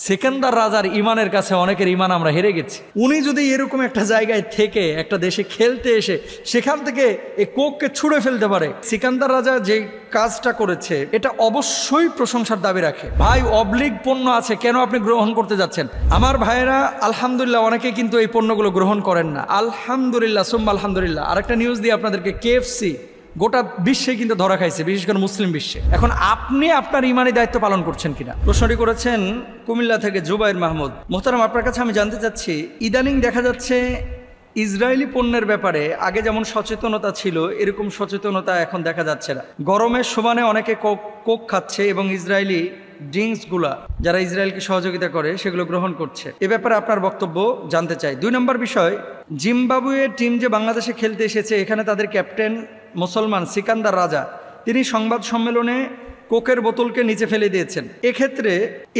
সিকান্দার রাজার ইমানের কাছে অনেকের ইমান আমরা হেরে গেছি। উনি যদি এরকম একটা জায়গায় থেকে একটা দেশে খেলতে এসে সেখান থেকে এই কোককে ছুঁড়ে ফেলতে পারে, সিকান্দার রাজা যে কাজটা করেছে এটা অবশ্যই প্রশংসার দাবি রাখে। ভাই, অবলিক পণ্য আছে, কেন আপনি গ্রহণ করতে যাচ্ছেন? আমার ভাইয়েরা আলহামদুলিল্লাহ অনেকে কিন্তু এই পণ্যগুলো গ্রহণ করেন না। আলহামদুলিল্লাহ সুম্মা আলহামদুলিল্লাহ। আরেকটা নিউজ দিয়ে আপনাদেরকে, কেএফসি গোটা বিশ্বে কিন্তু ধরা খাইছে, বিশেষ করে মুসলিম বিশ্বে। এখন আপনি আপনার ইমানি দায়িত্ব পালন করছেন কিনা? প্রশ্নটি করেছেন কুমিল্লা থেকে জুবাইর মাহমুদ। মোহতারাম, আপনার কাছে আমি জানতে চাচ্ছি, ইদানিং দেখা যাচ্ছে ইসরায়েলি পণ্যের ব্যাপারে আগে যেমন সচেতনতা ছিল এরকম সচেতনতা এখন দেখা যাচ্ছে না। গরমের সমানে অনেকে কোক খাচ্ছে এবং ইসরায়েলি ড্রিঙ্কসগুলা যারা ইসরায়েলকে সহযোগিতা করে সেগুলো গ্রহণ করছে। এ ব্যাপারে আপনার বক্তব্য জানতে চাই। 2 নম্বর বিষয়, জিম্বাবুয়ের টিম যে বাংলাদেশে খেলতে এসেছে, এখানে তাদের ক্যাপ্টেন মুসলমান সিকান্দার রাজা, তিনি সংবাদ সম্মেলনে কোকের বোতলকে নিচে ফেলে দিয়েছেন। এক্ষেত্রে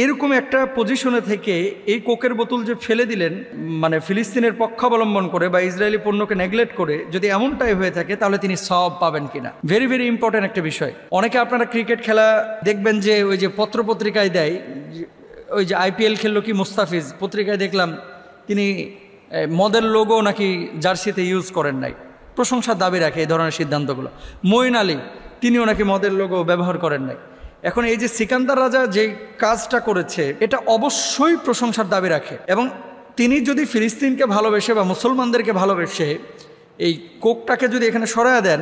এরকম একটা পজিশনে থেকে এই কোকের বোতল যে ফেলে দিলেন, মানে ফিলিস্তিনের পক্ষাবলম্বন করে বা ইসরায়েলি পণ্যকে নেগলেক্ট করে, যদি এমনটাই হয়ে থাকে তাহলে তিনি সওয়াব পাবেন কিনা? ভেরি ভেরি ইম্পর্টেন্ট একটা বিষয়। অনেকে আপনারা ক্রিকেট খেলা দেখবেন যে ওই যে পত্রপত্রিকায় দেয়, ওই যে আইপিএল খেললো কি মুস্তাফিজ, পত্রিকায় দেখলাম তিনি মদের লোগো নাকি জার্সিতে ইউজ করেন নাই। প্রশংসার দাবি রাখে এই ধরনের সিদ্ধান্তগুলো। মঈন আলী, তিনিও নাকি মদের লোগো ব্যবহার করেন নাই। এখন এই যে সিকান্দার রাজা যে কাজটা করেছে এটা অবশ্যই প্রশংসার দাবি রাখে, এবং তিনি যদি ফিলিস্তিনকে ভালোবেসে বা মুসলমানদেরকে ভালোবেসে এই কোকটাকে যদি এখানে সরায়া দেন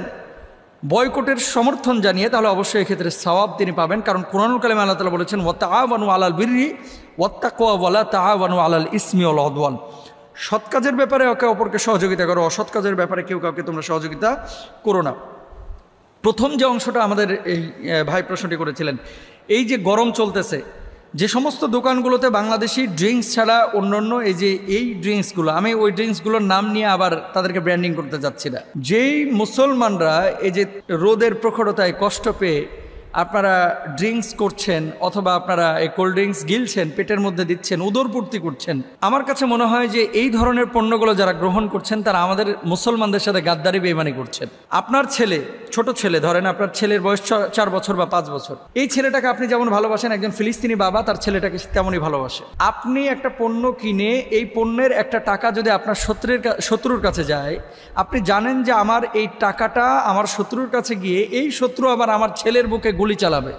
বয়কটের সমর্থন জানিয়ে, তাহলে অবশ্যই এক্ষেত্রে সওয়াব তিনি পাবেন। কারণ কুরআনুল কারিমে আল্লাহ তাআলা বলেছেন, ওয়াতাআওয়ানু আলাল বিররি ওয়াত্তাকওয়া ওয়ালা তাআওয়ানু আলাল ইসমি ওয়াল উদওয়ান। সৎ কাজের ব্যাপারে একে অপরকে সহযোগিতা করো, অসৎ কাজের ব্যাপারে কেউ কাউকে তোমরা সহযোগিতা করো না। প্রথম যে অংশটা আমাদের এই ভাই প্রশ্নটি করেছিলেন, এই যে গরম চলতেছে, যে সমস্ত দোকানগুলোতে বাংলাদেশি ড্রিঙ্কস ছাড়া অন্যান্য এই ড্রিঙ্কসগুলো, আমি ওই ড্রিঙ্কসগুলোর নাম নিয়ে আবার তাদেরকে ব্র্যান্ডিং করতে যাচ্ছি না, যেই মুসলমানরা এই যে রোদের প্রখরতায় কষ্ট পেয়ে আপনারা ড্রিঙ্কস করছেন অথবা আপনারা এই কোল্ড ড্রিঙ্কস গিলছেন, পেটের মধ্যে দিচ্ছেন, উদরপূর্তি করছেন, আমার কাছে মনে হয় যে এই ধরনের পণ্যগুলো যারা গ্রহণ করছেন তারা আমাদের মুসলমানদের সাথে গাদ্দারি বেঈমানি করছেন। আপনার ছেলে, ছোট ছেলে, ধরেন আপনার ছেলের বয়স 4 বছর বা 5 বছর, এই ছেলেটাকে আপনি যেমন ভালোবাসেন, একজন ফিলিস্তিনি বাবা তার ছেলেটাকে তেমনই ভালোবাসে। আপনি একটা পণ্য কিনে এই পণ্যের একটা টাকা যদি আপনার শত্রুর কাছে যায়, আপনি জানেন যে আমার এই টাকাটা আমার শত্রুর কাছে গিয়ে এই শত্রু আবার আমার ছেলের বুকে গুলি চালাবে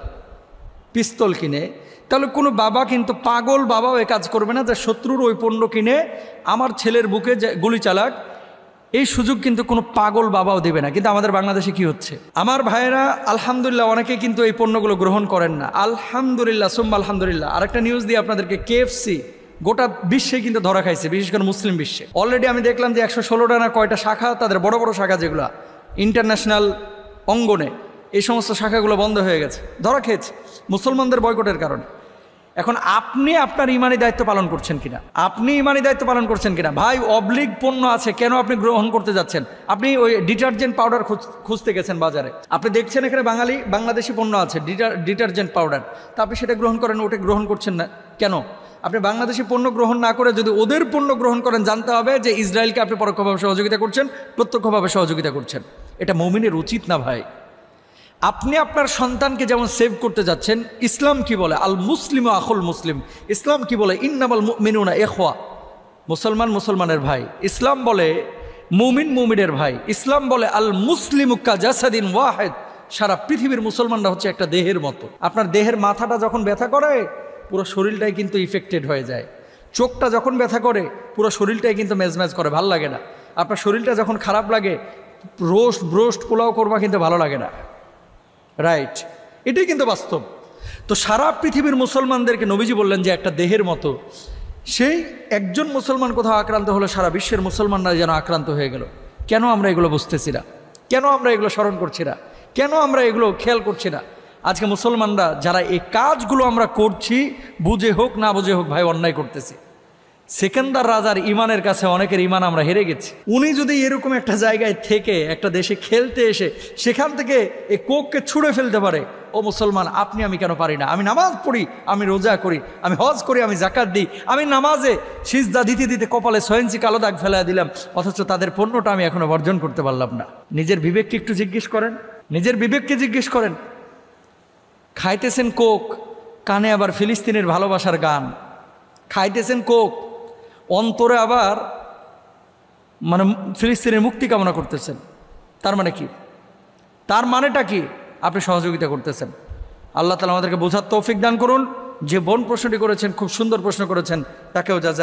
পিস্তল কিনে, তাহলে কোনো বাবা কিন্তু, পাগল বাবাও এ কাজ করবে না যে শত্রুর ওই পণ্য কিনে আমার ছেলের বুকে গুলি চালাক। এই সুযোগ কিন্তু কোনো পাগল বাবাও দেবে না। কিন্তু আমাদের বাংলাদেশে কি হচ্ছে? আমার ভাইয়েরা আলহামদুলিল্লাহ অনেকে কিন্তু এই পণ্যগুলো গ্রহণ করেন না। আলহামদুলিল্লাহ সুম্মা আলহামদুলিল্লাহ। আরেকটা নিউজ দিয়ে আপনাদেরকে, কেএফসি গোটা বিশ্বে কিন্তু ধরা খাইছে, বিশেষ করে মুসলিম বিশ্বে। অলরেডি আমি দেখলাম যে 116টা না কয়টা শাখা, তাদের বড় বড় শাখা যেগুলো ইন্টারন্যাশনাল অঙ্গনে, এই সমস্ত শাখাগুলো বন্ধ হয়ে গেছে, ধরা খেয়েছে মুসলমানদের বয়কটের কারণে। এখন আপনি আপনার ইমানি দায়িত্ব পালন করছেন কিনা? আপনি ইমানি দায়িত্ব পালন করছেন কিনা? ভাই, অবলিক পণ্য আছে, কেন আপনি গ্রহণ করতে যাচ্ছেন? আপনি ওই ডিটারজেন্ট পাউডার খুঁজতে গেছেন বাজারে, আপনি দেখছেন এখানে বাংলাদেশি পণ্য আছে, ডিটারজেন্ট পাউডার, তা আপনি সেটা গ্রহণ করেন, ওটা গ্রহণ করছেন না কেন? আপনি বাংলাদেশি পণ্য গ্রহণ না করে যদি ওদের পণ্য গ্রহণ করেন, জানতে হবে যে ইসরায়েলকে আপনি পরোক্ষভাবে সহযোগিতা করছেন, প্রত্যক্ষভাবে সহযোগিতা করছেন। এটা মুমিনের উচিত না ভাই। আপনি আপনার সন্তানকে যেমন সেভ করতে যাচ্ছেন, ইসলাম কি বলে? আল মুসলিম আখুল মুসলিম। ইসলাম কি বলে? ইন্নামাল মুমিনুনা ইখওয়া। মুসলমান মুসলমানের ভাই। ইসলাম বলে মুমিন মুমিনের ভাই। ইসলাম বলে আল মুসলিমু কাজাসাদিন ওয়াহিদ। সারা পৃথিবীর মুসলমানরা হচ্ছে একটা দেহের মতো। আপনার দেহের মাথাটা যখন ব্যথা করে পুরো শরীরটাই কিন্তু ইফেক্টেড হয়ে যায়। চোখটা যখন ব্যথা করে পুরো শরীরটাই কিন্তু মেজমেজ করে, ভালো লাগে না। আপনার শরীরটা যখন খারাপ লাগে, ব্রোস্ট পোলাও করবা কিন্তু ভালো লাগে না, রাইট? এটাই কিন্তু বাস্তব। তো সারা পৃথিবীর মুসলমানদেরকে নবীজি বললেন যে একটা দেহের মতো, সেই একজন মুসলমান কোথাও আক্রান্ত হলো সারা বিশ্বের মুসলমানরা যেন আক্রান্ত হয়ে গেল। কেন আমরা এগুলো বুঝতেছি না? কেন আমরা এগুলো স্মরণ করছি না? কেন আমরা এগুলো খেয়াল করছি না? আজকে মুসলমানরা যারা এই কাজগুলো আমরা করছি, বুঝে হোক না বুঝে হোক ভাই, অন্যায় করতেছি। সিকান্দার রাজার ইমানের কাছে অনেকের ইমান আমরা হেরে গেছি। উনি যদি এরকম একটা জায়গায় থেকে একটা দেশে খেলতে এসে সেখান থেকে এই কোককে ছুঁড়ে ফেলতে পারে, ও মুসলমান, আপনি আমি কেন পারি না? আমি নামাজ পড়ি, আমি রোজা করি, আমি হজ করি, আমি জাকাত দিই, আমি নামাজে সিজদা দিতে দিতে কপালে 6 ইঞ্চি কালো দাগ ফেলা দিলাম, অথচ তাদের পণ্যটা আমি এখনো বর্জন করতে পারলাম না। নিজের বিবেককে একটু জিজ্ঞেস করেন, নিজের বিবেককে জিজ্ঞেস করেন। খাইতেছেন কোক, কানে আবার ফিলিস্তিনের ভালোবাসার গান, খাইতেছেন কোক, অন্তরে আবার মানে ফিলিস্তিনের মুক্তি কামনা করতেছেন। তার মানে কি? তার মানেটা কি? আপনি সহযোগিতা করতেছেন। আল্লাহ তাআলা আমাদেরকে বোঝার তৌফিক দান করুন। যে বোন প্রশ্নটি করেছেন, খুব সুন্দর প্রশ্ন করেছেন, তাকেও যা